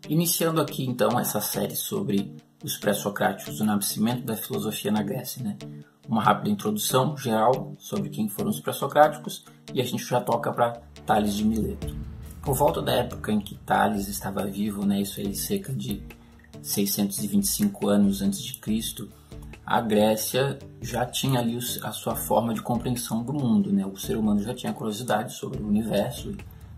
Iniciando aqui então essa série sobre os pré-socráticos, o nascimento da filosofia na Grécia, né? Uma rápida introdução geral sobre quem foram os pré-socráticos e a gente já toca para Tales de Mileto. Por volta da época em que Tales estava vivo, né, isso aí cerca de 625 anos antes de Cristo, a Grécia já tinha ali a sua forma de compreensão do mundo, né? O ser humano já tinha curiosidade sobre o universo,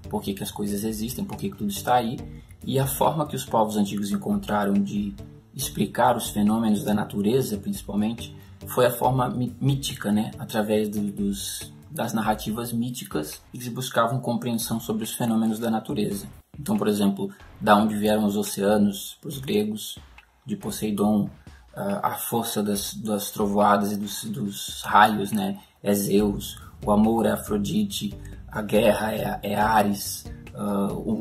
por que as coisas existem, por que tudo está aí, e a forma que os povos antigos encontraram de explicar os fenômenos da natureza, principalmente, foi a forma mítica, né? Através das narrativas míticas, eles buscavam compreensão sobre os fenômenos da natureza. Então, por exemplo, da onde vieram os oceanos para os gregos, de Poseidon, a força das trovoadas e dos raios, né? É Zeus, o amor é Afrodite, a guerra é Ares,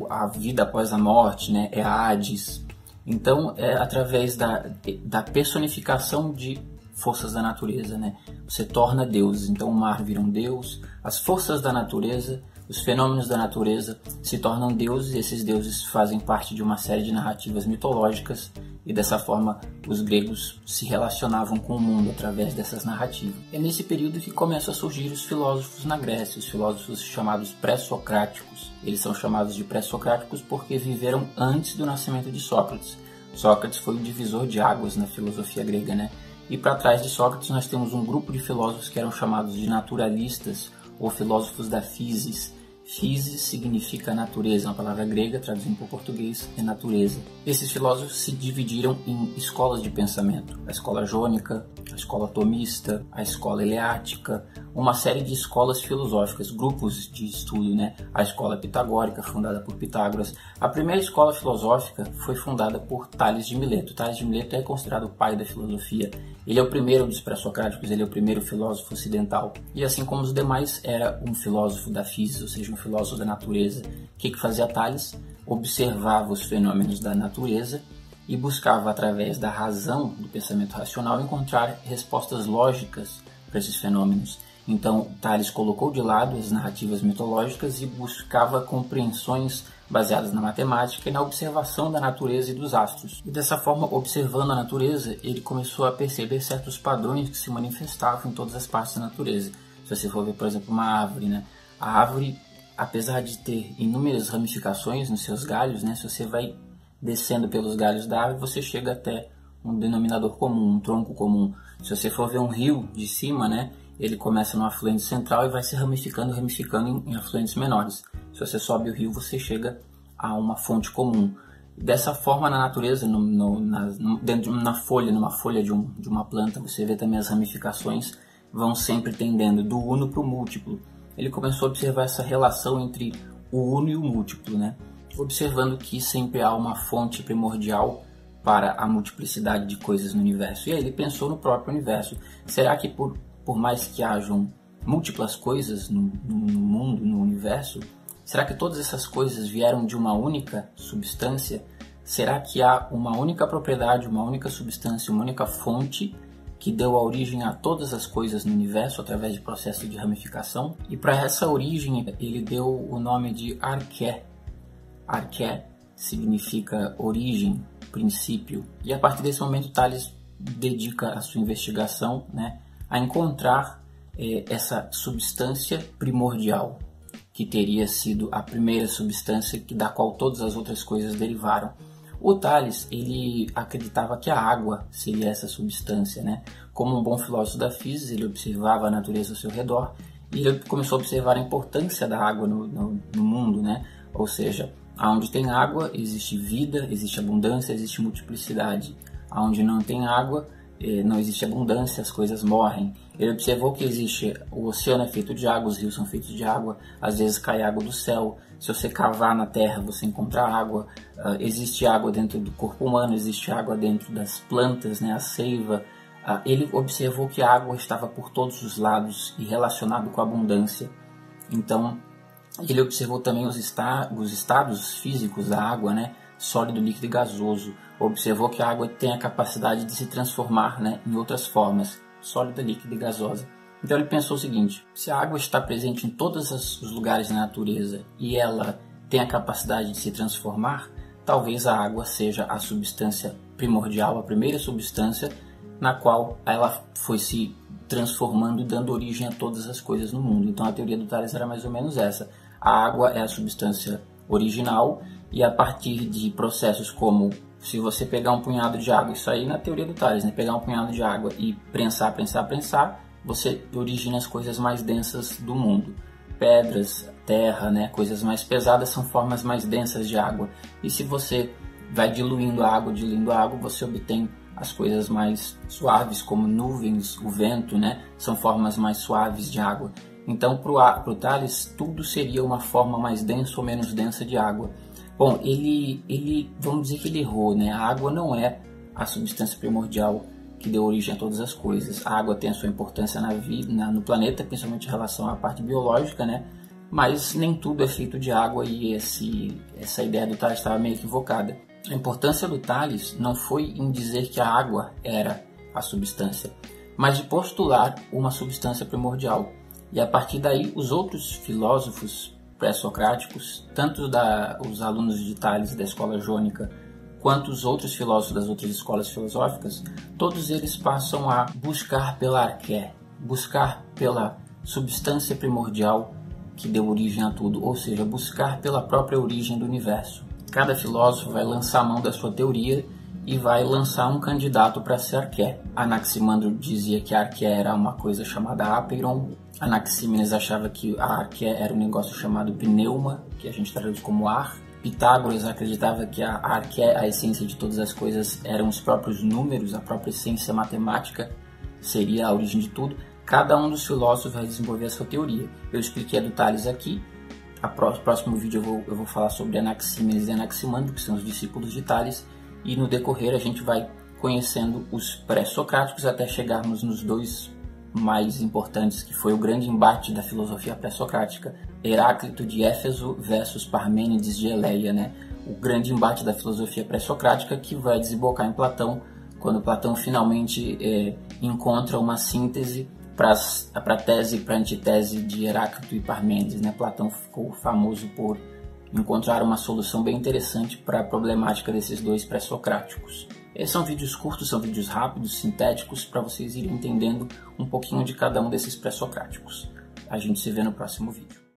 a vida após a morte, né? É Hades. Então, é através da personificação de forças da natureza, né? Você torna deuses. Então, o mar vira um deus, as forças da natureza, os fenômenos da natureza se tornam deuses, e esses deuses fazem parte de uma série de narrativas mitológicas, e dessa forma os gregos se relacionavam com o mundo através dessas narrativas. É nesse período que começam a surgir os filósofos na Grécia, os filósofos chamados pré-socráticos. Eles são chamados de pré-socráticos porque viveram antes do nascimento de Sócrates. Sócrates foi o divisor de águas na filosofia grega, né? E para trás de Sócrates nós temos um grupo de filósofos que eram chamados de naturalistas ou filósofos da physis. Physis significa natureza, uma palavra grega, traduzindo para o português, é natureza. Esses filósofos se dividiram em escolas de pensamento. A escola jônica, a escola tomista, a escola eleática, uma série de escolas filosóficas, grupos de estudo, né? A escola pitagórica, fundada por Pitágoras. A primeira escola filosófica foi fundada por Tales de Mileto. Tales de Mileto é considerado o pai da filosofia. Ele é o primeiro dos pré-socráticos, ele é o primeiro filósofo ocidental. E assim como os demais, era um filósofo da physis, ou seja, um filósofo da natureza. O que fazia Tales? Observava os fenômenos da natureza e buscava, através da razão, do pensamento racional, encontrar respostas lógicas para esses fenômenos. Então, Tales colocou de lado as narrativas mitológicas e buscava compreensões baseadas na matemática e na observação da natureza e dos astros. E dessa forma, observando a natureza, ele começou a perceber certos padrões que se manifestavam em todas as partes da natureza. Se você for ver, por exemplo, uma árvore, né? A árvore, apesar de ter inúmeras ramificações nos seus galhos, né? Se você vai descendo pelos galhos da árvore, você chega até um denominador comum, um tronco comum. Se você for ver um rio de cima, né? Ele começa no afluente central e vai se ramificando em afluentes menores. Se você sobe o rio, você chega a uma fonte comum. Dessa forma, na natureza, numa folha de uma planta, você vê também as ramificações vão sempre tendendo do uno para o múltiplo. Ele começou a observar essa relação entre o uno e o múltiplo, né? Observando que sempre há uma fonte primordial para a multiplicidade de coisas no universo. E aí ele pensou no próprio universo. Será que por mais que hajam múltiplas coisas no mundo, no universo, será que todas essas coisas vieram de uma única substância? Será que há uma única propriedade, uma única substância, uma única fonte que deu a origem a todas as coisas no universo através de processo de ramificação? E para essa origem ele deu o nome de Arché. Arché significa origem, princípio. E a partir desse momento Tales dedica a sua investigação, né, a encontrar essa substância primordial, que teria sido a primeira substância da qual todas as outras coisas derivaram. O Tales, ele acreditava que a água seria essa substância, né? Como um bom filósofo da physis, ele observava a natureza ao seu redor e ele começou a observar a importância da água no mundo, né? Ou seja, onde tem água existe vida, existe abundância, existe multiplicidade. Onde não tem água, não existe abundância, as coisas morrem. Ele observou que o oceano é feito de água, os rios são feitos de água, às vezes cai água do céu. Se você cavar na terra, você encontra água. Existe água dentro do corpo humano, existe água dentro das plantas, né, a seiva. Ele observou que a água estava por todos os lados e relacionado com a abundância. Então, ele observou também os estados físicos da água, né, sólido, líquido e gasoso. Observou que a água tem a capacidade de se transformar, né, em outras formas, sólida, líquida e gasosa. Então ele pensou o seguinte: se a água está presente em todos os lugares da natureza e ela tem a capacidade de se transformar, talvez a água seja a substância primordial, a primeira substância na qual ela foi se transformando e dando origem a todas as coisas no mundo. Então a teoria do Tales era mais ou menos essa. A água é a substância original e a partir de processos como, se você pegar um punhado de água, isso aí na teoria do Tales, né? Pegar um punhado de água e prensar, você origina as coisas mais densas do mundo. Pedras, terra, né? Coisas mais pesadas são formas mais densas de água. E se você vai diluindo a água, você obtém as coisas mais suaves, como nuvens, o vento, né? São formas mais suaves de água. Então, para o Tales, tudo seria uma forma mais densa ou menos densa de água. Bom, vamos dizer que ele errou, né? A água não é a substância primordial que deu origem a todas as coisas. A água tem a sua importância na vida, no planeta, principalmente em relação à parte biológica, né? Mas nem tudo é feito de água e essa ideia do Tales estava meio equivocada. A importância do Tales não foi em dizer que a água era a substância, mas de postular uma substância primordial. E a partir daí, os outros filósofos pré-socráticos, tanto os alunos de Tales da escola jônica, quanto os outros filósofos das outras escolas filosóficas, todos eles passam a buscar pela arqué, buscar pela substância primordial que deu origem a tudo, ou seja, buscar pela própria origem do universo. Cada filósofo vai lançar a mão da sua teoria e vai lançar um candidato para ser arqué. Anaximandro dizia que a arqué era uma coisa chamada apeiron. Anaxímenes achava que a arqué era um negócio chamado pneuma, que a gente traduz como ar. Pitágoras acreditava que a arqué, a essência de todas as coisas, eram os próprios números, a própria essência matemática seria a origem de tudo. Cada um dos filósofos vai desenvolver a sua teoria. Eu expliquei a do Tales aqui. No próximo vídeo eu vou falar sobre Anaxímenes e Anaximandro, que são os discípulos de Tales, e no decorrer a gente vai conhecendo os pré-socráticos até chegarmos nos dois mais importantes, que foi o grande embate da filosofia pré-socrática, Heráclito de Éfeso versus Parmênides de Eleia, né? O grande embate da filosofia pré-socrática que vai desembocar em Platão, quando Platão finalmente encontra uma síntese para a tese e para a antitese de Heráclito e Parmênides, né? Platão ficou famoso por encontrar uma solução bem interessante para a problemática desses dois pré-socráticos. São vídeos curtos, são vídeos rápidos, sintéticos, para vocês irem entendendo um pouquinho de cada um desses pré-socráticos. A gente se vê no próximo vídeo.